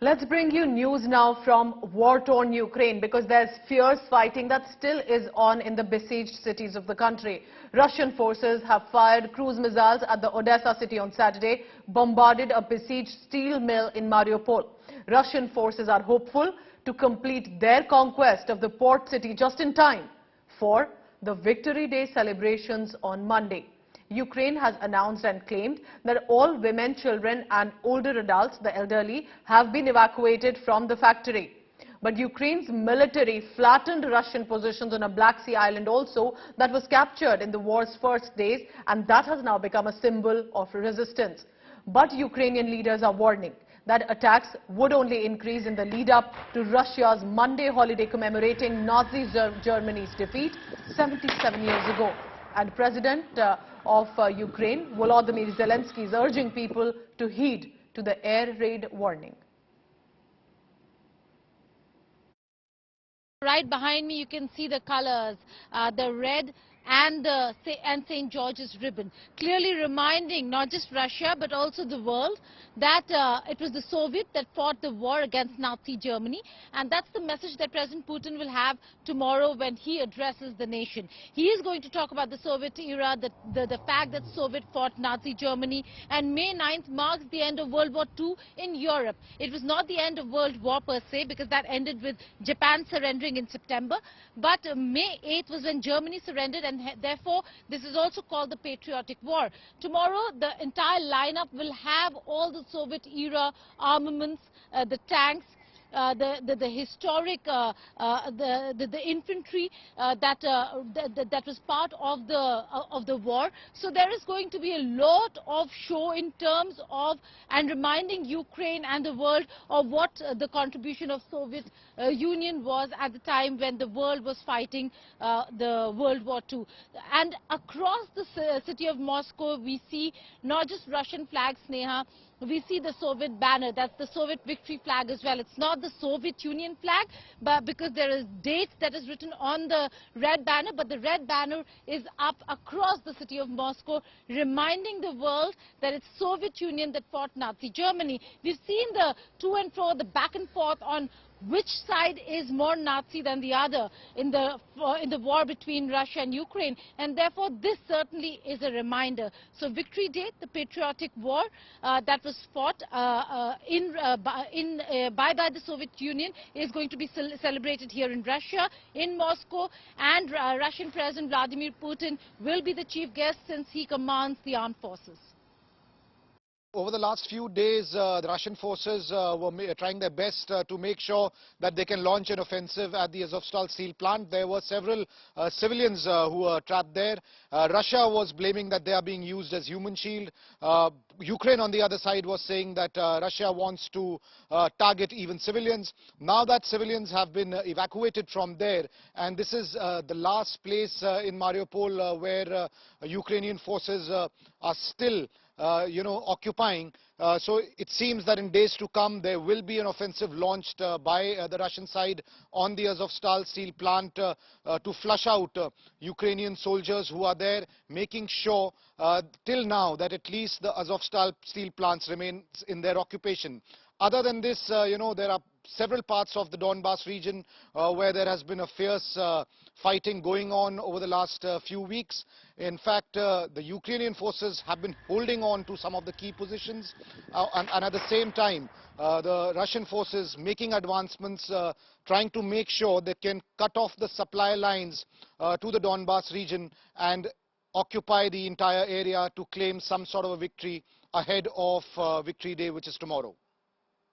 Let's bring you news now from war-torn Ukraine, because there's fierce fighting that still is on in the besieged cities of the country. Russian forces have fired cruise missiles at the Odessa city on Saturday, bombarded a besieged steel mill in Mariupol. Russian forces are hopeful to complete their conquest of the port city just in time for the Victory Day celebrations on Monday. Ukraine has announced and claimed that all women, children and older adults, the elderly, have been evacuated from the factory. But Ukraine's military flattened Russian positions on a Black Sea island also that was captured in the war's first days, and that has now become a symbol of resistance. But Ukrainian leaders are warning that attacks would only increase in the lead-up to Russia's Monday holiday commemorating Nazi Germany's defeat 77 years ago. And President of Ukraine, Volodymyr Zelensky, is urging people to heed to the air raid warning. Right behind me, you can see the colors, the red and St. George's ribbon, clearly reminding not just Russia but also the world that it was the Soviet that fought the war against Nazi Germany, and that's the message that President Putin will have tomorrow when he addresses the nation. He is going to talk about the Soviet era, the fact that Soviet fought Nazi Germany, and May 9th marks the end of World War II in Europe. It was not the end of World War per se, because that ended with Japan surrendering in September, but May 8th was when Germany surrendered, and therefore this is also called the Patriotic War. Tomorrow the entire lineup will have all the Soviet era armaments, the tanks, the historic the infantry that was part of the war. So there is going to be a lot of show in terms of and reminding Ukraine and the world of what the contribution of Soviet Union was at the time when the world was fighting the World War II. And across the city of Moscow we see not just Russian flags, Sneha. We see the Soviet banner, that's the Soviet victory flag as well. It's not the Soviet Union flag, but because there is dates that is written on the red banner, but the red banner is up across the city of Moscow, reminding the world that it's Soviet Union that fought Nazi Germany. We've seen the to and fro, the back and forth on which side is more Nazi than the other in the war between Russia and Ukraine, and therefore this certainly is a reminder. So Victory Day, the patriotic war that was fought by the Soviet Union, is going to be celebrated here in Russia, in Moscow, and Russian President Vladimir Putin will be the chief guest since he commands the armed forces. Over the last few days, the Russian forces were trying their best to make sure that they can launch an offensive at the Azovstal steel plant. There were several civilians who were trapped there. Russia was blaming that they are being used as human shield. Ukraine, on the other side, was saying that Russia wants to target even civilians. Now that civilians have been evacuated from there, and this is the last place in Mariupol where Ukrainian forces are still occupying. So it seems that in days to come there will be an offensive launched by the Russian side on the Azovstal steel plant to flush out Ukrainian soldiers who are there, making sure till now that at least the Azovstal steel plants remain in their occupation. Other than this, there are several parts of the Donbas region where there has been a fierce fighting going on over the last few weeks. In fact, the Ukrainian forces have been holding on to some of the key positions, and at the same time, the Russian forces making advancements, trying to make sure they can cut off the supply lines to the Donbas region and occupy the entire area to claim some sort of a victory ahead of Victory Day, which is tomorrow.